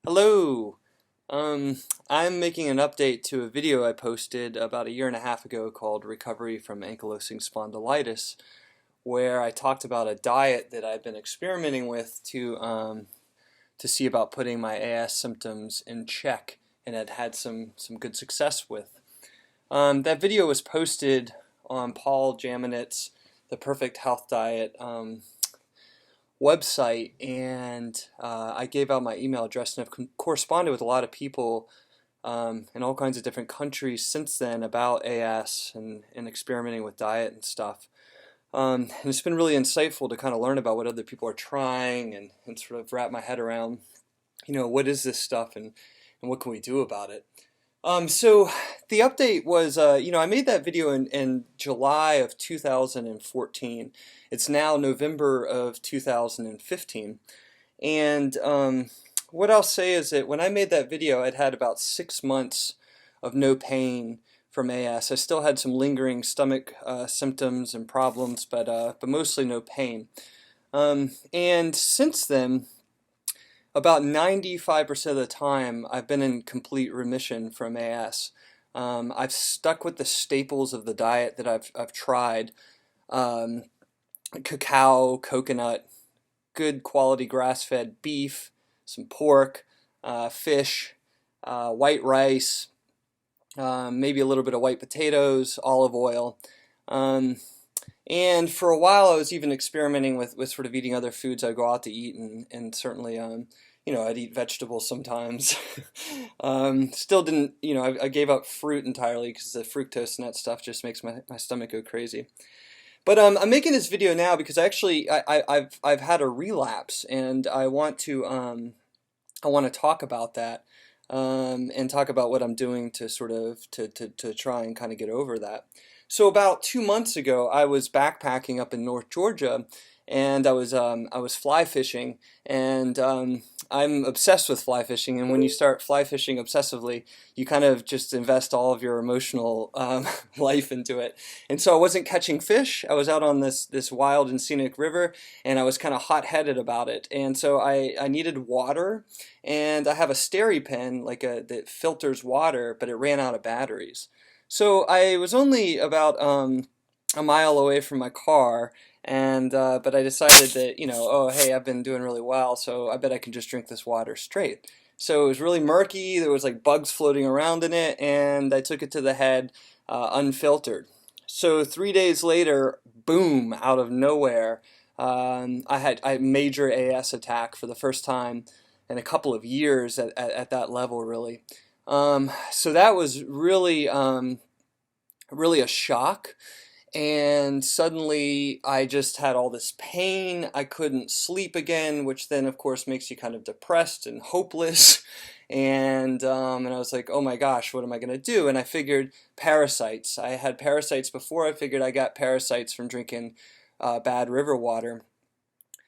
Hello. I'm making an update to a video I posted about a year and a half ago called Recovery from Ankylosing Spondylitis, where I talked about a diet that I've been experimenting with to see about putting my AS symptoms in check, and had had some good success with. That video was posted on Paul Jaminet's The Perfect Health Diet website, and I gave out my email address and have corresponded with a lot of people in all kinds of different countries since then about AS and experimenting with diet and stuff. And it's been really insightful to kind of learn about what other people are trying and sort of wrap my head around, what is this stuff and what can we do about it. So the update was, I made that video in July of 2014. It's now November of 2015. And what I'll say is that when I made that video, I'd had about 6 months of no pain from AS. I still had some lingering stomach symptoms and problems, but mostly no pain. And since then, about 95% of the time, I've been in complete remission from AS. I've stuck with the staples of the diet that I've tried: cacao, coconut, good quality grass-fed beef, some pork, fish, white rice, maybe a little bit of white potatoes, olive oil. And for a while, I was even experimenting with sort of eating other foods. I'd go out to eat, and certainly, I'd eat vegetables sometimes. Still didn't, I gave up fruit entirely because the fructose and that stuff just makes my stomach go crazy. But I'm making this video now because actually I've had a relapse, and I want to talk about that, and talk about what I'm doing to sort of to try and kind of get over that. So about 2 months ago, I was backpacking up in North Georgia, and I was fly fishing, and I'm obsessed with fly fishing. And when you start fly fishing obsessively, you kind of just invest all of your emotional life into it. And so I wasn't catching fish. I was out on this wild and scenic river, and I was kind of hot-headed about it. And so I needed water, and I have a Steri pen that filters water, but it ran out of batteries. So I was only about a mile away from my car, and but I decided that, oh hey, I've been doing really well, so I bet I can just drink this water straight. So it was really murky. There was like bugs floating around in it, and I took it to the head unfiltered. So 3 days later, boom, out of nowhere, I had a major AS attack for the first time in a couple of years at that level, really. So that was really, really a shock. And suddenly I just had all this pain. I couldn't sleep again, which then of course makes you kind of depressed and hopeless. And I was like, oh my gosh, what am I going to do? And I figured parasites. I had parasites before. I figured I got parasites from drinking bad river water.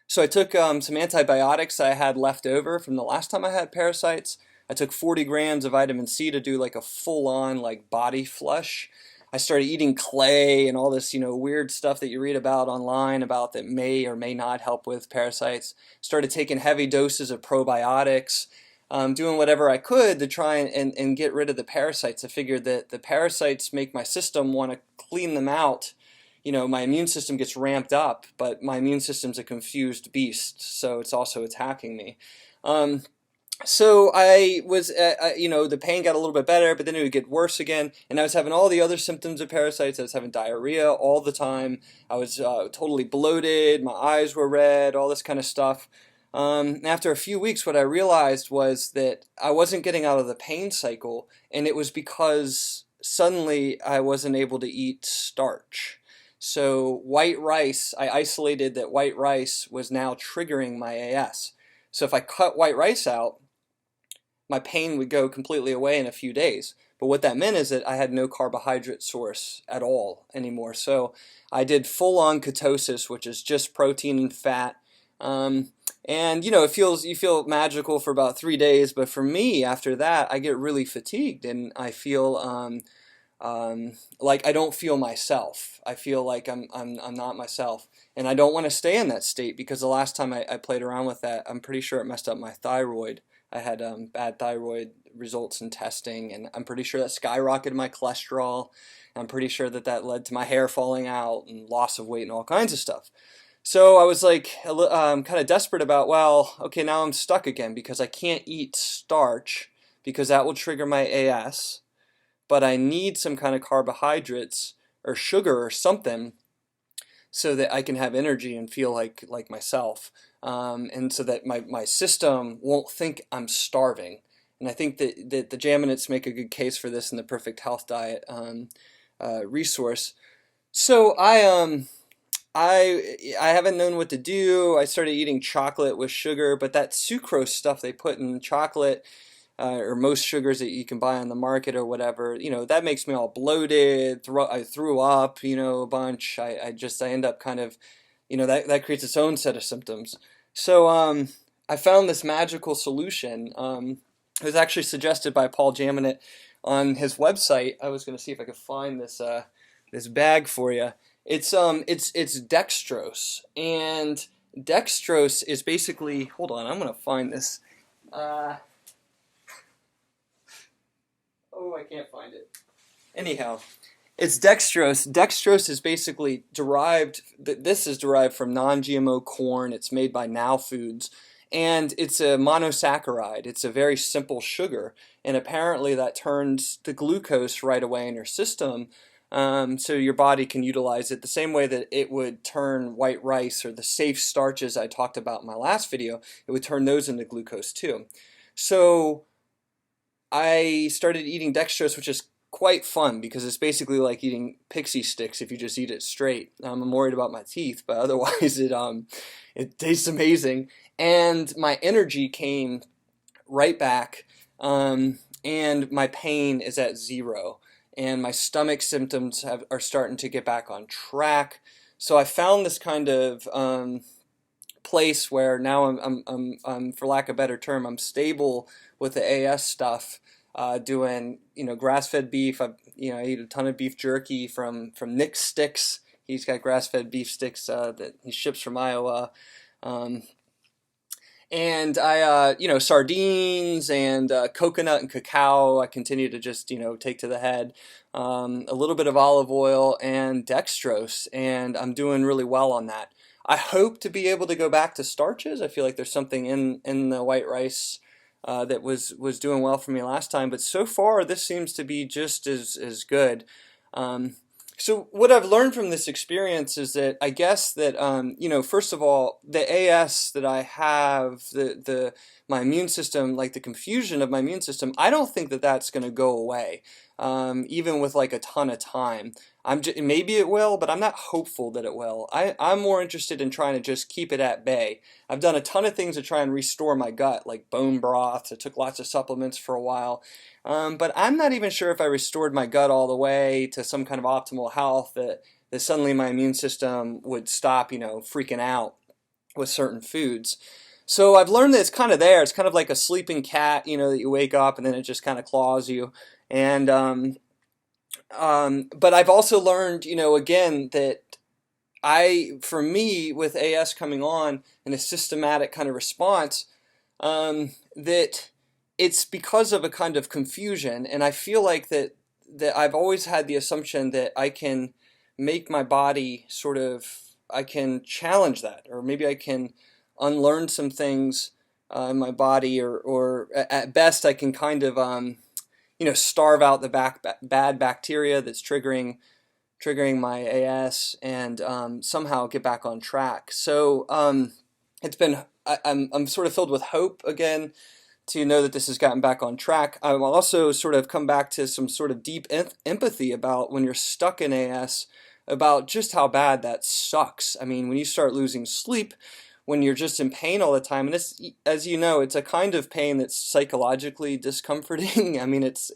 So I took some antibiotics I had left over from the last time I had parasites. I took 40 grams of vitamin C to do like a full-on body flush. I started eating clay and all this, weird stuff that you read about online about that may or may not help with parasites. Started taking heavy doses of probiotics, doing whatever I could to try and get rid of the parasites. I figured that the parasites make my system want to clean them out. My immune system gets ramped up, but my immune system's a confused beast, so it's also attacking me. So I was, the pain got a little bit better, but then it would get worse again, and I was having all the other symptoms of parasites. I was having diarrhea all the time. I was totally bloated. My eyes were red, all this kind of stuff. After a few weeks, what I realized was that I wasn't getting out of the pain cycle, and it was because suddenly I wasn't able to eat starch. So white rice, I isolated that white rice was now triggering my AS. So if I cut white rice out, my pain would go completely away in a few days. But what that meant is that I had no carbohydrate source at all anymore. So I did full-on ketosis, which is just protein and fat. And you feel magical for about 3 days, but for me, after that, I get really fatigued, and I feel like I don't feel myself. I feel like I'm not myself, and I don't want to stay in that state because the last time I played around with that, I'm pretty sure it messed up my thyroid. I had bad thyroid results in testing, and I'm pretty sure that skyrocketed my cholesterol. I'm pretty sure that that led to my hair falling out and loss of weight and all kinds of stuff. So I was like kind of desperate about, well, okay, now I'm stuck again because I can't eat starch because that will trigger my AS, but I need some kind of carbohydrates or sugar or something so that I can have energy and feel like myself, and so that my system won't think I'm starving. And I think that the Jaminites make a good case for this in the Perfect Health Diet resource. So I haven't known what to do. I started eating chocolate with sugar, but that sucrose stuff they put in chocolate, or most sugars that you can buy on the market or whatever, that makes me all bloated. I threw up, a bunch. I end up kind of, that creates its own set of symptoms. So I found this magical solution. It was actually suggested by Paul Jaminit on his website. I was going to see if I could find this bag for you. It's dextrose, and dextrose is basically, hold on, I'm going to find this. Oh, I can't find it. Anyhow, it's dextrose. Dextrose is basically derived, this is derived from non-GMO corn. It's made by Now Foods. And it's a monosaccharide. It's a very simple sugar. And apparently that turns the glucose right away in your system, so your body can utilize it the same way that it would turn white rice or the safe starches I talked about in my last video. It would turn those into glucose too. So I started eating dextrose, which is quite fun because it's basically like eating pixie sticks if you just eat it straight. I'm worried about my teeth, but otherwise it tastes amazing. And my energy came right back, and my pain is at zero, and my stomach symptoms are starting to get back on track. So I found this kind of place where now I'm, for lack of a better term, I'm stable with the AS stuff, doing grass-fed beef. I eat a ton of beef jerky from Nick's Sticks. He's got grass-fed beef sticks that he ships from Iowa. And I, sardines and coconut and cacao, I continue to just, take to the head. A little bit of olive oil and dextrose, and I'm doing really well on that. I hope to be able to go back to starches. I feel like there's something in the white rice that was doing well for me last time, but so far this seems to be just as good. So what I've learned from this experience is that I guess that first of all, the AS that I have, my immune system, like the confusion of my immune system, I don't think that that's going to go away, even with like a ton of time. Maybe it will, but I'm not hopeful that it will. I'm more interested in trying to just keep it at bay. I've done a ton of things to try and restore my gut, like bone broth. I took lots of supplements for a while. But I'm not even sure if I restored my gut all the way to some kind of optimal health that suddenly my immune system would stop, freaking out with certain foods. So I've learned that it's kind of there. It's kind of like a sleeping cat, that you wake up and then it just kind of claws you. And but I've also learned, again, that for me, with AS coming on and a systematic kind of response, that it's because of a kind of confusion, and I feel like that I've always had the assumption that I can make my body I can challenge that, or maybe I can unlearn some things in my body, or at best I can kind of starve out the bad bacteria that's triggering my AS, and somehow get back on track. So I'm sort of filled with hope again to know that this has gotten back on track. I've also sort of come back to some sort of deep empathy about when you're stuck in AS, about just how bad that sucks. I mean, when you start losing sleep, when you're just in pain all the time, and it's, as you know, it's a kind of pain that's psychologically discomforting. I mean, it's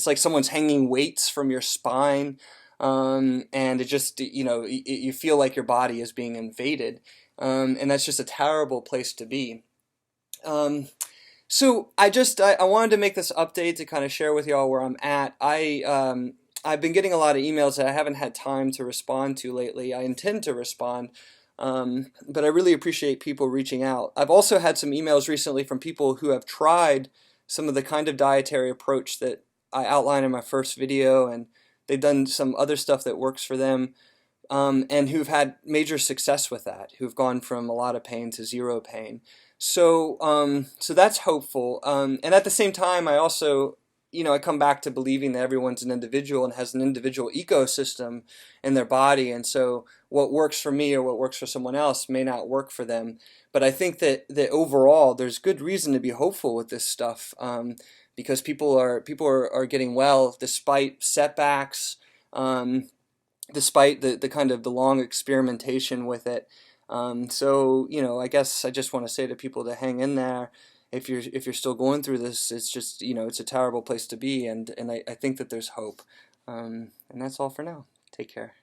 like someone's hanging weights from your spine, and it just, you feel like your body is being invaded, and that's just a terrible place to be. So I wanted to make this update to kind of share with y'all where I'm at. I've been getting a lot of emails that I haven't had time to respond to lately. I intend to respond, but I really appreciate people reaching out. I've also had some emails recently from people who have tried some of the kind of dietary approach that I outlined in my first video, and they've done some other stuff that works for them, and who've had major success with that, who've gone from a lot of pain to zero pain. So that's hopeful. And at the same time, I also, I come back to believing that everyone's an individual and has an individual ecosystem in their body. And so what works for me or what works for someone else may not work for them. But I think that overall, there's good reason to be hopeful with this stuff, because people are getting well despite setbacks, despite the kind of the long experimentation with it. So I guess I just want to say to people to hang in there. If you're still going through this, it's just, it's a terrible place to be, and I think that there's hope. And that's all for now. Take care.